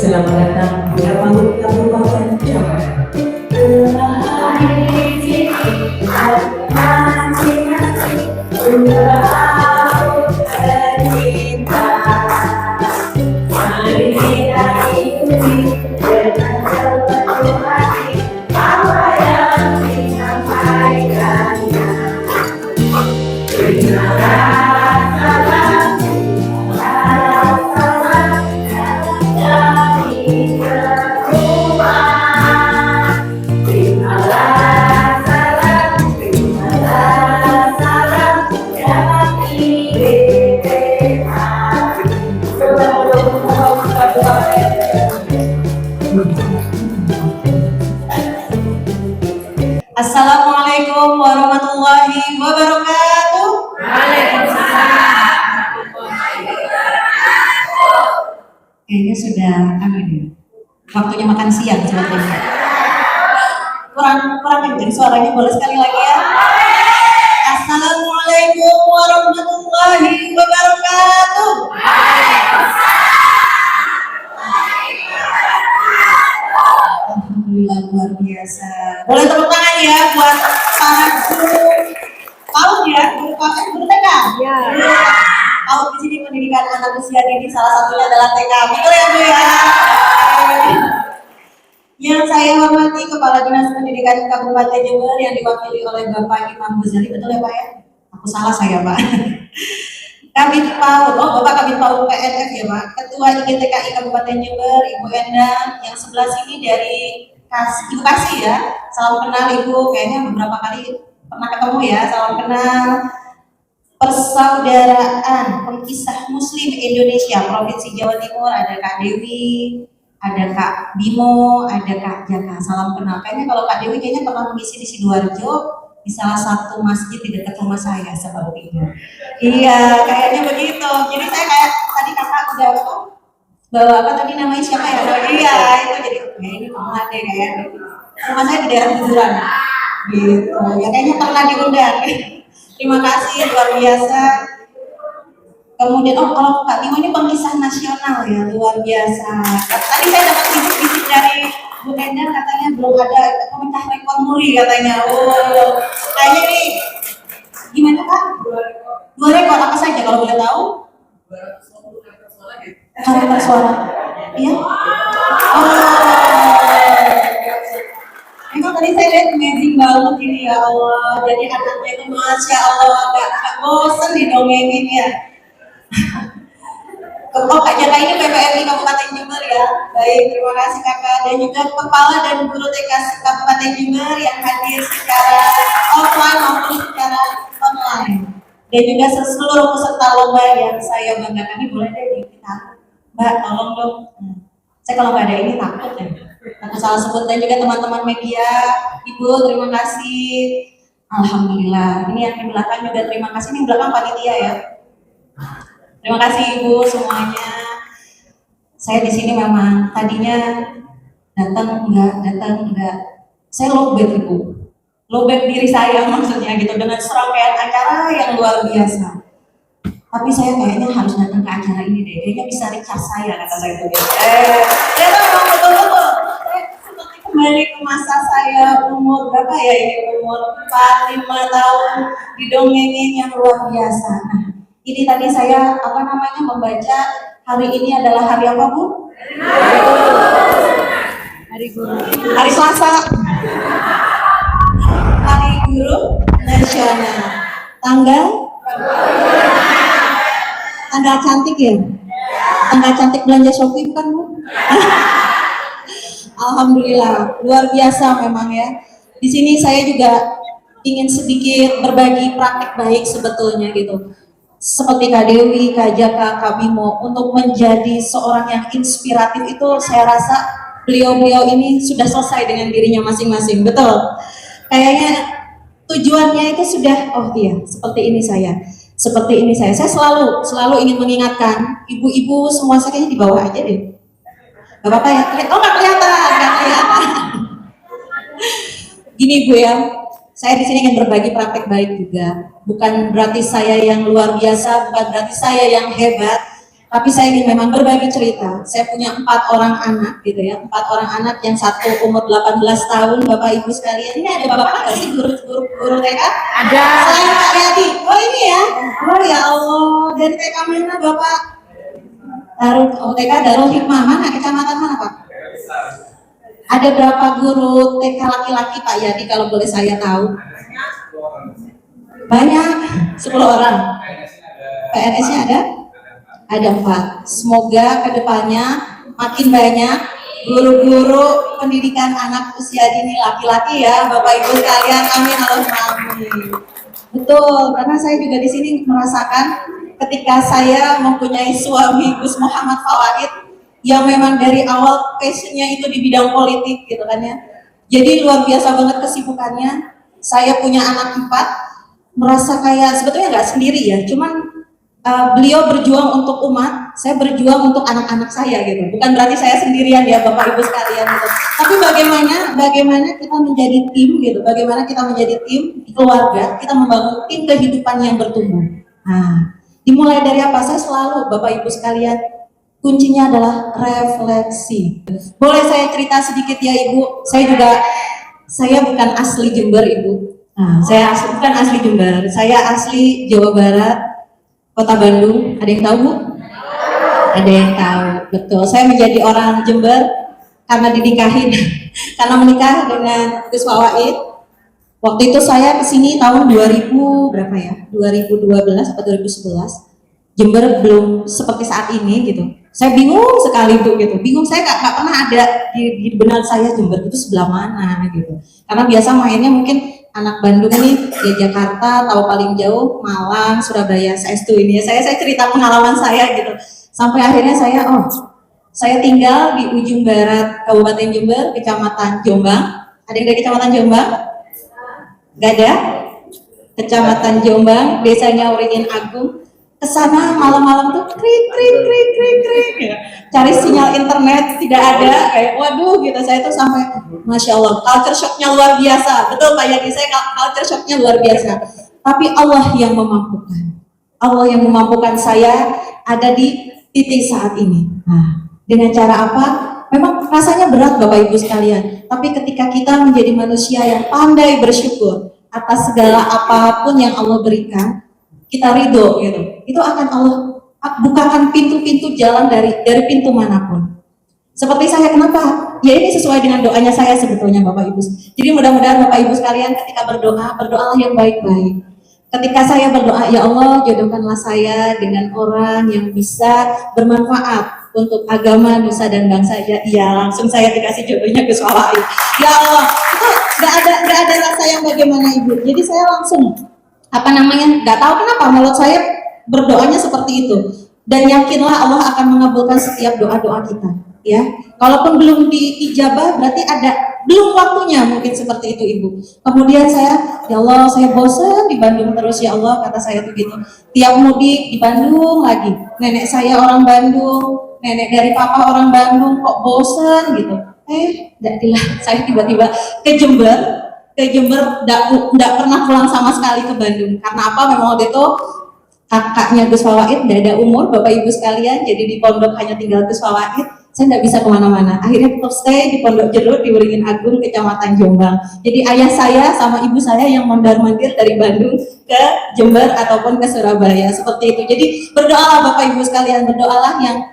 selamat datang di Panggung Kabupaten Jakarta. Assalamualaikum warahmatullahi wabarakatuh. Waalaikumsalam. Kayaknya sudah waktunya makan siang sebetulnya. Kurang kenceng suaranya, boleh sekali lagi ya. Assalamualaikum warahmatullahi wabarakatuh. Alhamdulillah, luar biasa. Boleh tepuk tangan ya buat para guru PAUD ya, guru TK. Ya. PAUD di sini pendidikan anak usia dini, salah satunya adalah TK. Betul ya Bu ya? Yang saya hormati Kepala Dinas Pendidikan Kabupaten Jember yang diwakili oleh Bapak Imam Ghazali, betul ya Pak ya? Aku salah saya Pak. Kabid PAUD, Bapak Kabid PAUD PNF ya Pak. Ketua IGTKI Kabupaten Jember, Ibu Endang, yang sebelah sini dari Ibu Kasih ya. Salam kenal Ibu, kayaknya beberapa kali pernah ketemu ya. Salam kenal. Persaudaraan Pengkisah Muslim Indonesia Provinsi Jawa Timur, ada Kak Dewi, ada Kak Bimo, ada Kak Jaka. Salam kenal. Kayaknya kalau Kak Dewi kayaknya pernah mengisi di Sidoarjo di salah satu masjid di dekat rumah saya sepertinya. Iya, kayaknya begitu. Jadi saya kayak tadi kakak udah bawa apa tadi namanya siapa ya? Iya, itu jadi ini pernah deh kayaknya. Rumah saya di daerah Bujuran. Gitu. Ya kayaknya pernah diundang. Terima kasih, luar biasa. Kemudian, kalau Kak Bimo ini pengkisah nasional ya, luar biasa. Tadi saya dapat bisik-bisik dari Bu Endang, katanya belum ada pemecah rekor muri katanya. Oh, kayaknya nih, gimana Kak? 2 rekor apa saja kalau boleh tahu? Karakter suara. Iya? Emang tadi saya lihat amazing banget ini ya Allah. Jadi anaknya itu Masya Allah, gak bosen didongengin ya. Kak Jaka ini PPMI Kabupaten Jember ya. Baik, terima kasih Kakak. Dan juga Kepala dan Guru TK Kabupaten Jember yang hadir secara offline maupun secara online. Dan juga seluruh peserta lomba yang saya banggakan. Ini boleh deh kita, Mbak, tolong dong. Saya kalau nggak ada ini takut ya. Takut salah sebut. Dan juga teman-teman media, Ibu, terima kasih. Alhamdulillah. Ini yang di belakang juga terima kasih. Ini di belakang panitia ya. Terima kasih Ibu semuanya. Saya di sini memang tadinya datang enggak. Saya lowbat Ibu. Lowbat diri saya maksudnya gitu dengan serangkaian acara yang luar biasa. Tapi saya kayaknya harus datang ke acara ini deh. Kayaknya bisa recharge saya kata saya itu. Betul. Seperti kembali ke masa saya umur berapa ya ini, umur 4-5 tahun didongengin yang luar biasa. Nah, ini tadi saya membaca hari ini adalah hari apa Bu? Hari Guru. Hari Selasa. Hari Guru Nasional. Tanggal cantik ya? Tanggal cantik belanja Shopee bukan Bu? Alhamdulillah, luar biasa memang ya. Di sini saya juga ingin sedikit berbagi praktek baik sebetulnya gitu. Seperti Kak Dewi, Kak Jaka, Kak Bimo, untuk menjadi seorang yang inspiratif itu saya rasa beliau-beliau ini sudah selesai dengan dirinya masing-masing, betul? Kayaknya tujuannya itu sudah, seperti ini saya. Saya selalu ingin mengingatkan, ibu-ibu semua saya kayaknya di bawah aja deh. Gak apa-apa ya? Nggak kelihatan. Gini Bu ya, saya di sini ingin berbagi praktek baik juga. Bukan berarti saya yang luar biasa, bukan berarti saya yang hebat, Tapi saya ingin memang berbagi cerita. Saya punya 4 orang anak gitu ya, 4 orang anak yang satu umur 18 tahun, Bapak Ibu sekalian. Ini ada Bapak nggak sih guru TK? Ada. Selain Pak Yadi. Oh ini ya. Oh ya Allah, dari TK mana Bapak? TK Darul Hikmah, mana kecamatan mana Pak? Ada berapa guru TK laki-laki Pak Yadi kalau boleh saya tahu? Banyak, 10 orang. PNS-nya ada? Ada 4. Semoga kedepannya makin banyak guru-guru pendidikan anak usia dini laki-laki ya, Bapak Ibu sekalian. Amin Allahumma amin. Betul, karena saya juga di sini merasakan ketika saya mempunyai suami Gus Muhammad Fawaid yang memang dari awal passionnya itu di bidang politik gitu kan ya. Jadi luar biasa banget kesibukannya. Saya punya anak 4, merasa kayak sebetulnya nggak sendiri ya, cuman beliau berjuang untuk umat, saya berjuang untuk anak-anak saya gitu. Bukan berarti saya sendirian ya Bapak Ibu sekalian gitu. Tapi bagaimana kita menjadi tim gitu, bagaimana kita menjadi tim di keluarga, kita membangun tim kehidupan yang bertumbuh. Nah, dimulai dari apa? Saya selalu Bapak Ibu sekalian, kuncinya adalah refleksi. Boleh saya cerita sedikit ya Ibu? Saya bukan asli Jember Ibu. Nah, bukan asli Jember, saya asli Jawa Barat, Kota Bandung. Ada yang tahu Bu? Ada yang tahu, betul. Saya menjadi orang Jember karena dinikahin, karena menikah dengan Gus Fawaid. Waktu itu saya kesini tahun 2000 berapa ya? 2012 atau 2011. Jember belum seperti saat ini gitu. Saya bingung sekali Bu gitu. Bingung, saya nggak pernah ada di benak saya Jember itu sebelah mana gitu. Karena biasa mainnya mungkin anak Bandung nih ya Jakarta, tahu paling jauh Malang, Surabaya, Saestu ini. Saya cerita pengalaman saya gitu. Sampai akhirnya saya tinggal di ujung barat Kabupaten Jember, Kecamatan Jombang. Ada yang dari Kecamatan Jombang? Gak ada? Kecamatan Jombang, desanya Waringin Agung. Kesana malam-malam tuh krik ya. Cari sinyal internet tidak ada, kayak waduh gitu. Saya tuh sampai Masya Allah, culture shocknya luar biasa. Betul Pak Yadi, saya culture shocknya luar biasa. Tapi Allah yang memampukan. Allah yang memampukan saya ada di titik saat ini. Nah, dengan cara apa? Memang rasanya berat Bapak Ibu sekalian. Tapi ketika kita menjadi manusia yang pandai bersyukur atas segala apapun yang Allah berikan, kita ridho gitu, itu akan Allah bukakan pintu-pintu jalan dari pintu manapun. Seperti saya, kenapa? Ya ini sesuai dengan doanya saya sebetulnya Bapak Ibu. Jadi mudah-mudahan Bapak Ibu sekalian ketika berdoalah yang baik-baik. Ketika saya berdoa, ya Allah jodohkanlah saya dengan orang yang bisa bermanfaat untuk agama, nusa dan bangsa. Ya langsung saya dikasih jodohnya Gus Fawaid. Ya Allah, itu nggak ada rasa yang bagaimana Ibu. Jadi saya langsung nggak tahu kenapa mulut saya berdoanya seperti itu, dan yakinlah Allah akan mengabulkan setiap doa-doa kita ya. Kalaupun belum diijabah berarti belum waktunya, mungkin seperti itu Ibu. Kemudian ya Allah saya bosan di Bandung terus ya Allah, kata saya tuh gitu. Tiap mudik di Bandung lagi, nenek saya orang Bandung, nenek dari papa orang Bandung, kok bosan gitu. Saya tiba-tiba ke Jember, nggak pernah pulang sama sekali ke Bandung. Karena apa? Memang waktu itu kakaknya Gus Fawaid nggak ada umur Bapak Ibu sekalian, jadi di pondok hanya tinggal Gus Fawaid. Saya nggak bisa kemana-mana. Akhirnya tetap stay di Pondok Jeruk di Waringin Agung, Kecamatan Jombang. Jadi ayah saya sama ibu saya yang mondar-mandir dari Bandung ke Jember ataupun ke Surabaya seperti itu. Jadi berdoalah Bapak Ibu sekalian, berdoalah yang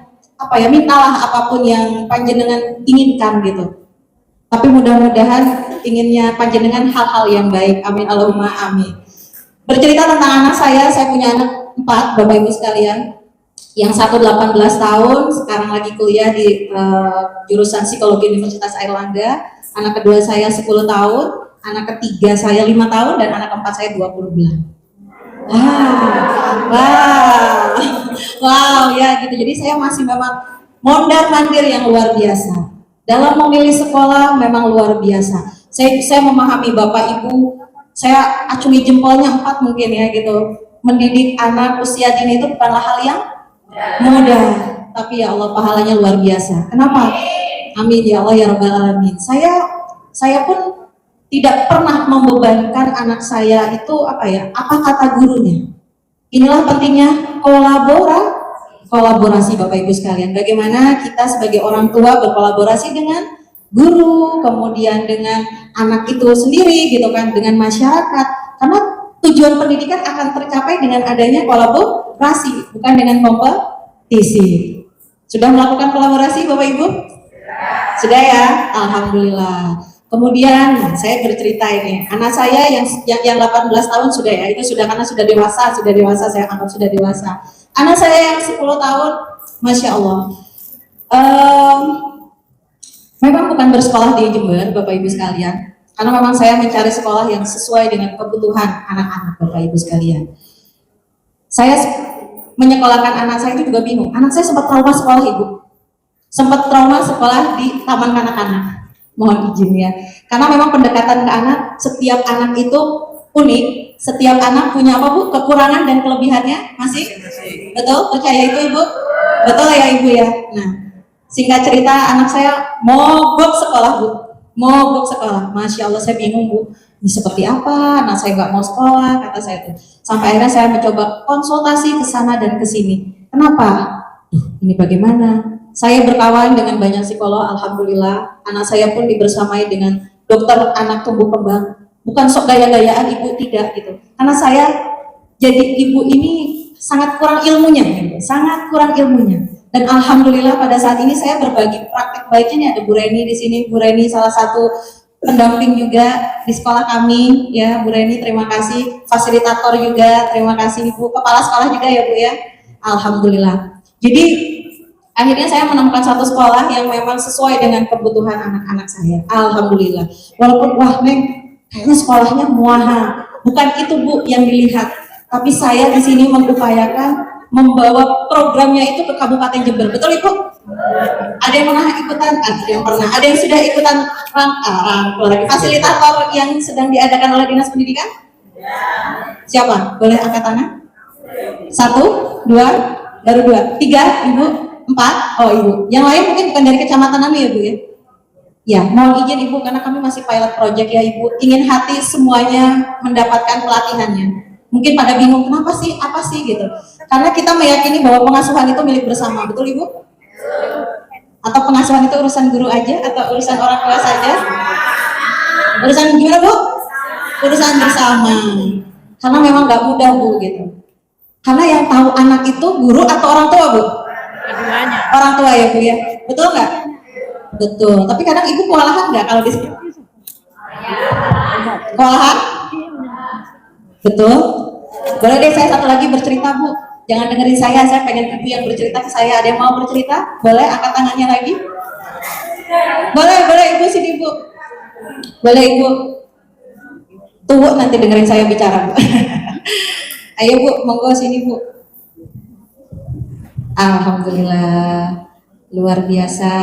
mintalah apapun yang panjenengan inginkan gitu. Tapi mudah-mudahan inginnya panjenengan hal-hal yang baik. Amin Allahumma amin. Bercerita tentang anak saya punya anak 4 Bapak Ibu sekalian. Yang satu 18 tahun, sekarang lagi kuliah di jurusan psikologi Universitas Airlangga. Anak kedua saya 10 tahun, anak ketiga saya 5 tahun, dan anak keempat saya 20 bulan. Wow ya gitu. Jadi saya masih memang mondar-mandir yang luar biasa. Dalam memilih sekolah memang luar biasa. Saya memahami Bapak Ibu, saya acungi jempolnya 4 mungkin ya gitu. Mendidik anak usia dini itu bukanlah hal yang mudah, tapi ya Allah pahalanya luar biasa. Kenapa? Amin ya Allah ya Rabbal Alamin. Saya pun tidak pernah membebankan anak saya itu apa kata gurunya. Inilah pentingnya kolaborasi Bapak Ibu sekalian. Bagaimana kita sebagai orang tua berkolaborasi dengan guru, kemudian dengan anak itu sendiri gitu kan, dengan masyarakat. Karena tujuan pendidikan akan tercapai dengan adanya kolaborasi, bukan dengan kompetisi. Sudah melakukan kolaborasi Bapak Ibu? Sudah ya? Alhamdulillah. Kemudian saya bercerita ini, anak saya yang 18 tahun sudah ya, itu sudah karena sudah dewasa, saya anggap sudah dewasa. Anak saya yang 10 tahun, Masya Allah. Memang bukan bersekolah di Jember, Bapak Ibu sekalian, karena memang saya mencari sekolah yang sesuai dengan kebutuhan anak-anak Bapak Ibu sekalian. Saya menyekolahkan anak saya itu juga bingung. Anak saya sempat trauma sekolah Ibu, sempat trauma sekolah di taman kanak-kanak. Mohon izin ya, karena memang pendekatan ke anak, setiap anak itu unik, setiap anak punya apa Bu? Kekurangan dan kelebihannya masih? Betul? Percaya itu Ibu? Betul ya Ibu ya? Nah, singkat cerita anak saya mogok sekolah Bu, mogok sekolah. Masya Allah saya bingung Bu, ini seperti apa? Anak saya nggak mau sekolah, kata saya tuh. Sampai akhirnya saya mencoba konsultasi ke sana dan ke sini. Kenapa? Ini bagaimana? Saya berkawan dengan banyak psikolog, alhamdulillah. Anak saya pun dibersamai dengan dokter anak tumbuh kembang. Bukan sok gaya-gayaan Ibu, tidak gitu. Karena saya jadi ibu ini sangat kurang ilmunya, gitu. Sangat kurang ilmunya. Dan alhamdulillah pada saat ini saya berbagi praktek baiknya nih, ada Bu Reni di sini. Bu Reni salah satu pendamping juga di sekolah kami, ya Bu Reni terima kasih. Fasilitator juga terima kasih Ibu. Kepala sekolah juga ya Bu ya. Alhamdulillah. Jadi akhirnya saya menemukan satu sekolah yang memang sesuai dengan kebutuhan anak-anak saya. Alhamdulillah. Walaupun wah Neng, kayaknya sekolahnya muaha. Bukan itu Bu yang dilihat. Tapi saya di sini mengupayakan membawa programnya itu ke Kabupaten Jember. Betul Ibu? Ada yang pernah ikutan? Ada yang pernah. Ada yang sudah ikutan fasilitator yang sedang diadakan oleh Dinas Pendidikan? Siapa? Boleh angkat tangan? 1, 2, baru 2, 3, Ibu? 4, oh Ibu. Yang lain mungkin bukan dari kecamatan kami ya Bu ya? Ya, mohon izin Ibu karena kami masih pilot project ya Ibu. Ingin hati semuanya mendapatkan pelatihannya. Mungkin pada bingung kenapa sih, apa sih gitu. Karena kita meyakini bahwa pengasuhan itu milik bersama, betul Ibu? Atau pengasuhan itu urusan guru aja atau urusan orang tua saja? Urusan gimana Bu? Urusan bersama. Karena memang nggak mudah Bu gitu. Karena yang tahu anak itu guru atau orang tua Bu? Keduanya. Orang tua ya Bu ya, betul nggak? Betul. Tapi kadang Ibu kewalahan nggak kalau di sini? Kewalahan? Betul. Boleh deh saya satu lagi bercerita Bu. Jangan dengerin saya pengen Ibu yang bercerita ke saya. Ada yang mau bercerita? Boleh angkat tangannya lagi? Boleh Ibu sini Bu. Boleh Ibu. Tunggu nanti dengerin saya bicara Bu. Ayo Bu, monggo sini Bu. Alhamdulillah, luar biasa.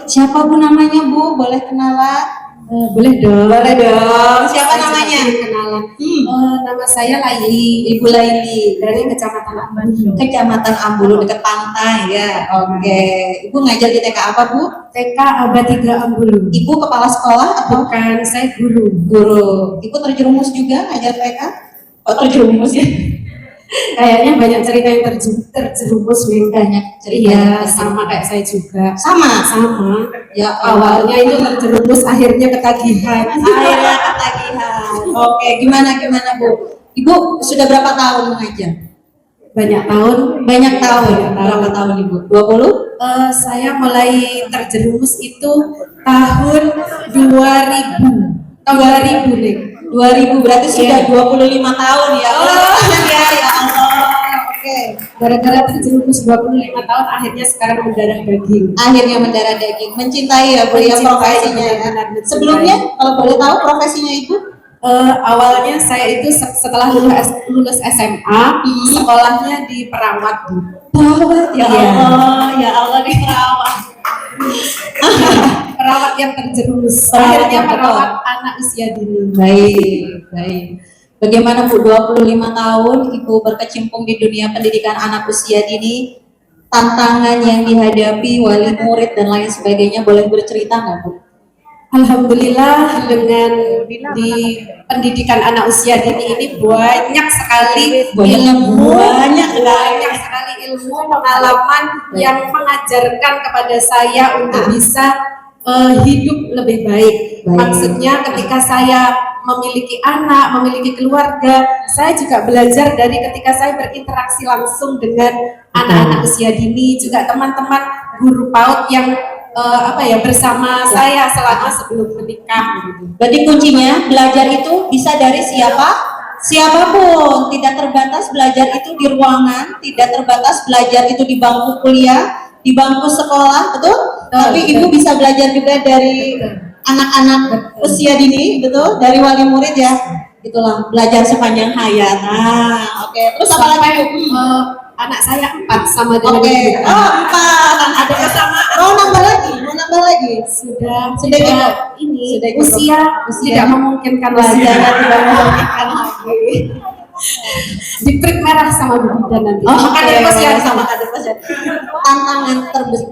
Siapa Bu namanya Bu? Boleh kenalan? Boleh dong. Boleh dong. Siapa Saya namanya? kenalan. Nama saya Laili, Ibu Laili dari Kecamatan Ambulu. Kecamatan Ambulu dekat pantai ya. Oke. Ibu ngajar di TK apa Bu? TK Abad 3 Ambulu. Ibu kepala sekolah atau Bukan, saya guru. guru? Ibu terjerumus juga ngajar TK? Oh terjerumus ya. Kayaknya banyak cerita yang terjerumus nih. Banyak cerita. Iya, yang sama kayak saya juga. sama. Sama. Ya Awalnya itu terjerumus, akhirnya ketagihan. akhirnya ketagihan. Oke, gimana Bu? Ibu sudah berapa tahun mengajar? Banyak tahun. Banyak tahun. Berapa tahun Ibu? 20? Saya mulai terjerumus itu tahun 2000. 2000 nih. 2000 berarti sudah 25 tahun ya. Oh. Ya Allah. Oke. Gara-gara terjerumus 25 tahun, akhirnya sekarang mendarah daging. Akhirnya mendarah daging, mencintai ya Bu ya Mencintai, profesinya ya. benar-benar mencintai. Sebelumnya kalau boleh tahu profesinya Ibu? Awalnya saya itu setelah lulus SMA, sekolahnya di perawat Bu. Perawat ya Iya. Allah, ya Allah di perawat. Perawat yang terjerumus. Perawat Akhirnya yang merawat anak usia dini. Baik. Bagaimana Bu 25 tahun Ibu berkecimpung di dunia pendidikan anak usia dini, tantangan yang dihadapi wali murid dan lain sebagainya, boleh bercerita nggak Bu? Alhamdulillah dengan di pendidikan anak usia dini ini banyak sekali ilmu, banyak sekali ilmu pengalaman yang mengajarkan kepada saya untuk bisa hidup lebih baik. Maksudnya ketika saya memiliki anak, memiliki keluarga, saya juga belajar dari ketika saya berinteraksi langsung dengan anak-anak usia dini, juga teman-teman guru PAUD yang bersama saya selama sebelum menikah. Berarti kuncinya belajar itu bisa dari siapapun, tidak terbatas belajar itu di ruangan, tidak terbatas belajar itu di bangku kuliah, di bangku sekolah, betul? Tapi ibu bisa belajar juga dari anak-anak usia dini, betul? Dari wali murid ya, itulah belajar sepanjang hayat. Nah, oke. Terus apa lagi bu? Anak saya 4 sama dengan Oke. ibu. Oh 4. Ada kesamaan. Mau nambah lagi? Mau nambah lagi? Sudah ini usia tidak memungkinkan lagi. Tidak memungkinkan lagi. Di prik merah sama Bu Bidan nanti. Oh, kader posyandu sama kader posyandu. Tantangan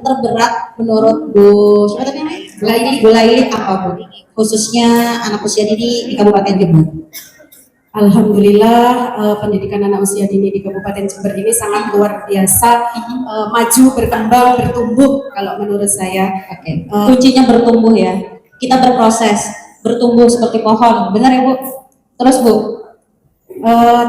terberat menurut Bu siapa tadi namanya? Bu Laili apa Bu? Khususnya anak usia dini di Kabupaten Jember. Alhamdulillah pendidikan anak usia dini di Kabupaten Jember ini sangat luar biasa, maju, berkembang, bertumbuh kalau menurut saya. Oke. Kuncinya bertumbuh ya. Kita berproses, bertumbuh seperti pohon. Benar ya Bu? Terus Bu?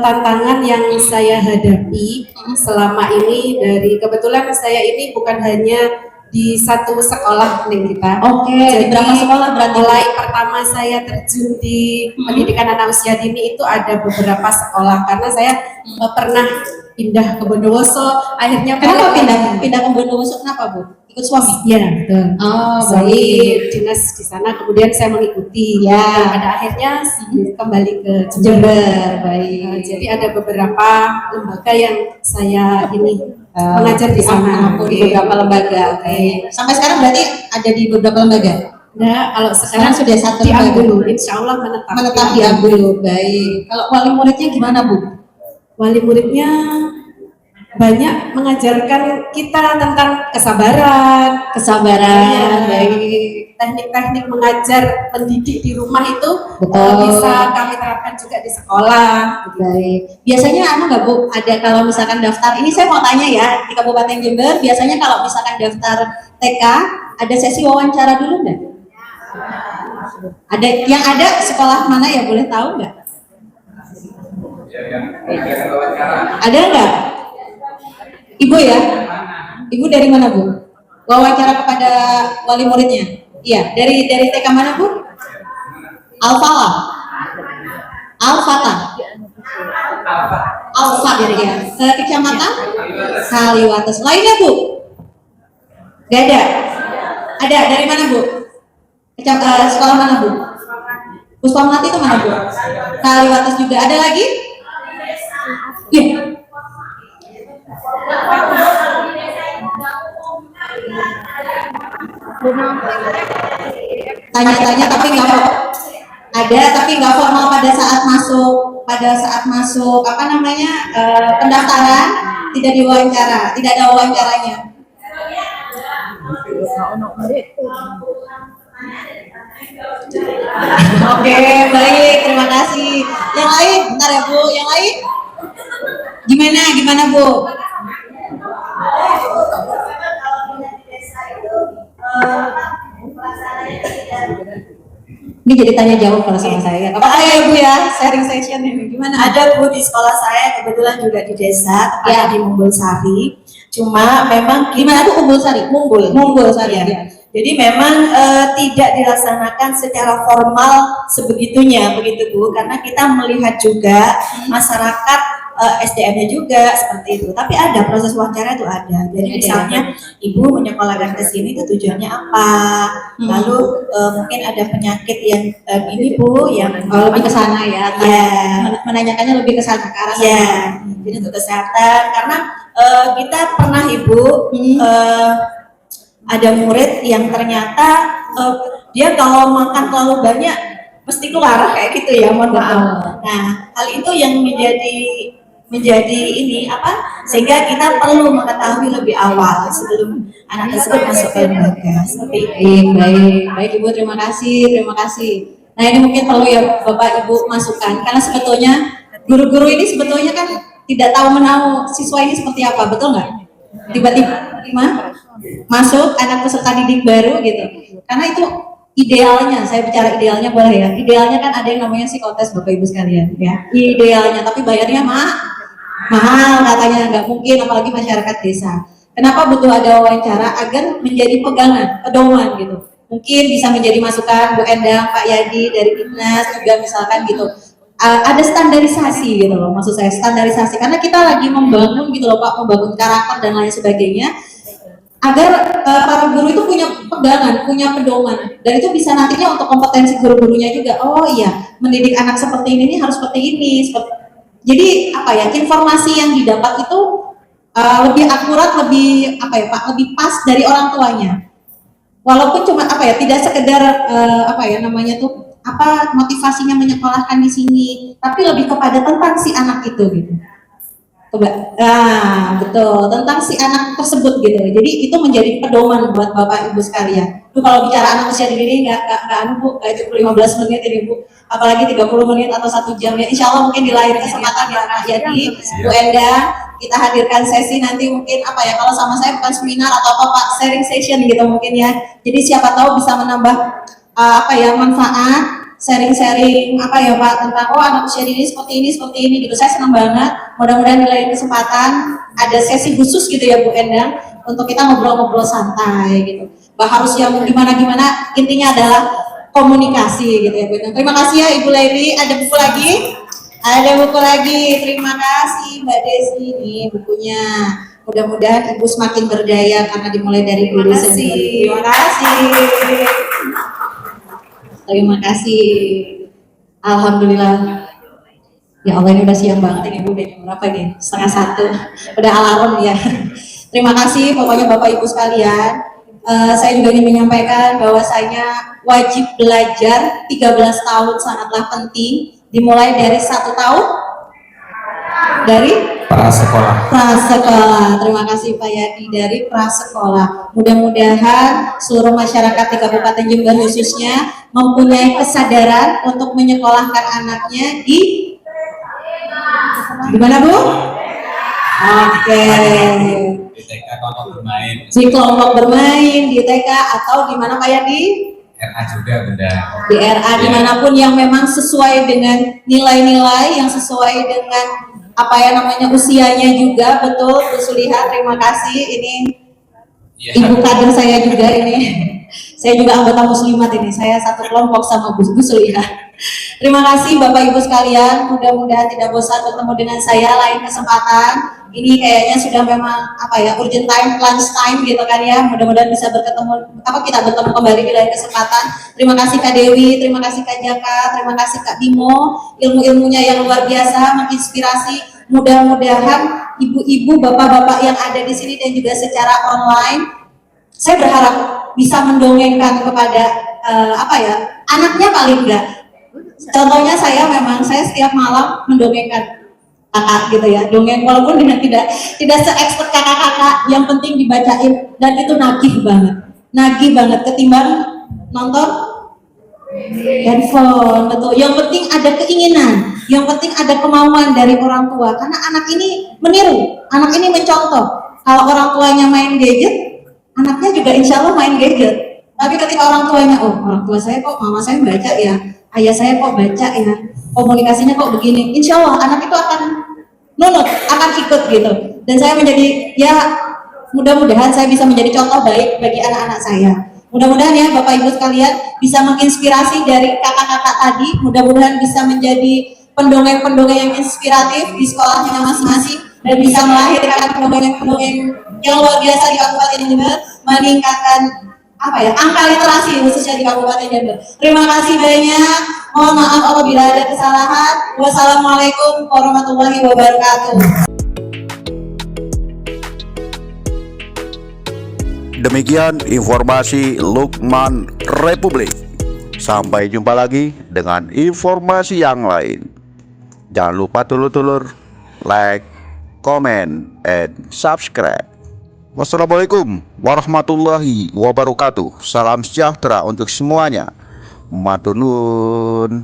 Tantangan yang saya hadapi selama ini dari kebetulan saya ini bukan hanya di satu sekolah nih kita. Oke. Jadi berapa sekolah berarti? Mulai pertama saya terjun di pendidikan anak usia dini itu ada beberapa sekolah karena saya pernah pindah ke Bondowoso. Akhirnya kenapa pindah ke Bondowoso? Kenapa Bu? Ikut suami? Ya betul. Oh, suami dinas di sana, kemudian saya mengikuti. Ya. Dan pada akhirnya kembali ke Jember. Baik. Jadi ada beberapa lembaga yang saya mengajar di sana. Di beberapa lembaga. Oke. Sampai sekarang berarti ada di beberapa lembaga? Nah, kalau sekarang sudah satu di lembaga. Ambulu, insya Allah menetap. Menetap di Ambulu. Baik. Kalau wali muridnya gimana Bu? Wali muridnya banyak mengajarkan kita tentang kesabaran, baik. Teknik-teknik mengajar, mendidik di rumah itu Betul. bisa kami terapkan juga di sekolah. Baik. Biasanya nggak Bu? Ada kalau misalkan daftar, ini saya mau tanya ya, di Kabupaten Jember, biasanya kalau misalkan daftar TK, ada sesi wawancara dulu nggak? Ada yang ada sekolah mana ya, boleh tahu nggak? Ada nggak? Ibu ya? Ibu dari mana Bu? Wawancara kepada wali muridnya? Iya, dari TK mana Bu? Al-Falah. Alfa ya. Kecamatan Kaliwates. Lainnya Bu? Gak ada. Ada dari mana Bu? Sekolah mana Bu? Puspamati itu mana Bu? Kaliwates juga. Ada lagi? Iya. Tanya-tanya tapi nggak ada, tapi nggak formal pada saat masuk apa namanya pendaftaran, tidak diwawancara, tidak ada wawancaranya. Oke, baik, terima kasih. Yang lain, bentar ya Bu, yang lain? Gimana Bu? Ini jadi tanya jawab kalau sama saya. Apa ya Bu ya? Sharing session ini gimana? Ada Bu di sekolah saya, kebetulan juga di desa, tepatnya di Mumbul Sari. Cuma memang gimana Bu Mumbul Sari? Mumbul Sari. Ya. Jadi memang tidak dilaksanakan secara formal sebegitunya begitu Bu, karena kita melihat juga masyarakat SDM-nya juga seperti itu. Tapi ada proses wawancara itu ada. Jadi misalnya ibu menyekolahkan ke sini itu tujuannya apa? Lalu mungkin ada penyakit yang ini Bu yang lebih ke sana ya. Menanyakannya lebih ke sana ke arah sana. Ya. Jadi untuk kesehatan karena kita pernah Ibu ada murid yang ternyata dia kalau makan terlalu banyak mesti keluar kayak gitu ya, mohon maaf. Nah, hal itu yang menjadi menjadi ini apa, sehingga kita perlu mengetahui lebih awal sebelum anak tersebut masuk ke lembaga. Seperti itu. Baik Ibu, terima kasih. Nah ini mungkin perlu ya Bapak Ibu masukkan, karena sebetulnya guru-guru ini sebetulnya kan tidak tahu menahu siswa ini seperti apa, betul nggak? Tiba-tiba masuk anak peserta didik baru gitu, karena itu idealnya, saya bicara idealnya boleh ya, idealnya kan ada yang namanya psikotes Bapak Ibu sekalian ya, idealnya, tapi bayarnya mahal katanya, nggak mungkin, apalagi masyarakat desa. Kenapa butuh ada wawancara? Agar menjadi pedoman gitu. Mungkin bisa menjadi masukan Bu Endang, Pak Yadi dari Dinas juga misalkan gitu. Ada standarisasi gitu loh, maksud saya standarisasi, karena kita lagi membangun gitu loh Pak, membangun karakter dan lain sebagainya, agar para guru itu punya pegangan, punya pedoman, dan itu bisa nantinya untuk kompetensi guru-gurunya juga. Oh iya, mendidik anak seperti ini harus seperti ini. Jadi apa ya, informasi yang didapat itu lebih akurat, lebih apa ya Pak, lebih pas dari orang tuanya. Walaupun cuma apa ya, tidak sekedar apa ya namanya tuh, apa motivasinya menyekolahkan di sini, tapi lebih kepada tentang si anak itu gitu. Coba, nah betul, tentang si anak tersebut gitu. Jadi itu menjadi pedoman buat Bapak Ibu sekalian. Tuh kalau bicara anak usia dini nggak anu Bu, nggak cukup 15 menit ini Bu, apalagi 30 menit atau 1 jam ya. Insya Allah mungkin di lain kesempatan ya Pak Yadi, Bu Endang, kita hadirkan sesi nanti mungkin apa ya, kalau sama saya bukan seminar atau apa Pak, sharing session gitu mungkin ya. Jadi siapa tahu bisa menambah apa ya, manfaat, sharing-sharing apa ya Pak, tentang oh anak usia dini seperti ini gitu. Saya senang banget. Mudah-mudahan di lain kesempatan ada sesi khusus gitu ya Bu Endang, untuk kita ngobrol-ngobrol santai gitu. Harus yang gimana-gimana, intinya adalah komunikasi gitu ya Bu Endang. Terima kasih ya Ibu Leili. Ada buku lagi? Ada buku lagi. Terima kasih Mbak Desi, nih bukunya. Mudah-mudahan Ibu semakin berdaya karena dimulai dari diri sendiri. Terima kasih. Terima kasih. Alhamdulillah. Ya Allah, ini udah siang banget ini Bu, udah jam berapa nih? 12:30. Udah alarm ya. Terima kasih pokoknya Bapak Ibu sekalian. Saya juga ingin menyampaikan bahwasanya wajib belajar 13 tahun sangatlah penting, dimulai dari 1 tahun dari prasekolah. Terima kasih Pak Yadi, dari prasekolah. Mudah-mudahan seluruh masyarakat di Kabupaten Jember khususnya mempunyai kesadaran untuk menyekolahkan anaknya di mana Bu? Oke. Di TK kelompok bermain. Di kelompok bermain, di TK atau di mana Pak Yadi? RA juga Bunda. Di RA dimanapun yang memang sesuai dengan nilai-nilai, yang sesuai dengan apa ya namanya usianya juga. Betul Bu Suliha, terima kasih. Ini Ya. ibu kader saya juga ini. Saya juga anggota muslimat ini. Saya satu kelompok sama Bu Suliha. Terima kasih Bapak Ibu sekalian. Mudah-mudahan tidak bosan bertemu dengan saya lain kesempatan. Ini kayaknya sudah memang apa ya, urgent time, lunch time gitu kan ya. Mudah-mudahan bisa kita bertemu kembali di lain kesempatan. Terima kasih Kak Dewi, terima kasih Kak Jaka, terima kasih Kak Bimo, ilmu-ilmunya yang luar biasa, menginspirasi. Mudah-mudahan ibu-ibu, bapak-bapak yang ada di sini dan juga secara online, saya berharap bisa mendongengkan kepada apa ya, anaknya paling enggak. Contohnya saya setiap malam mendongengkan kakak gitu ya, dongeng walaupun dengan tidak se-expert kakak-kakak, yang penting dibacain, dan itu nagih banget ketimbang nonton handphone. Betul, yang penting ada keinginan, yang penting ada kemauan dari orang tua, karena anak ini meniru, anak ini mencontoh. Kalau orang tuanya main gadget, anaknya juga insya Allah main gadget. Tapi ketika orang tuanya, oh orang tua saya kok, mama saya baca ya, ayah saya kok baca ya, komunikasinya kok begini, insya Allah anak itu akan nunut, akan ikut gitu. Dan saya menjadi, ya mudah-mudahan saya bisa menjadi contoh baik bagi anak-anak saya. Mudah-mudahan ya Bapak Ibu sekalian bisa menginspirasi dari kakak-kakak tadi, mudah-mudahan bisa menjadi pendongeng-pendongeng yang inspiratif di sekolahnya masing-masing, dan bisa melahirkan pendongeng-pendongeng yang luar biasa di Kabupaten Jember, meningkatkan apa ya, angka literasi khususnya di Kabupaten Jember. Terima kasih banyak. Mohon maaf apabila ada kesalahan. Wassalamualaikum warahmatullahi wabarakatuh. Demikian informasi Lukman Republik. Sampai jumpa lagi dengan informasi yang lain. Jangan lupa tulur-tulur like, comment, and subscribe. Wassalamualaikum warahmatullahi wabarakatuh. Salam sejahtera untuk semuanya. Matur nuwun.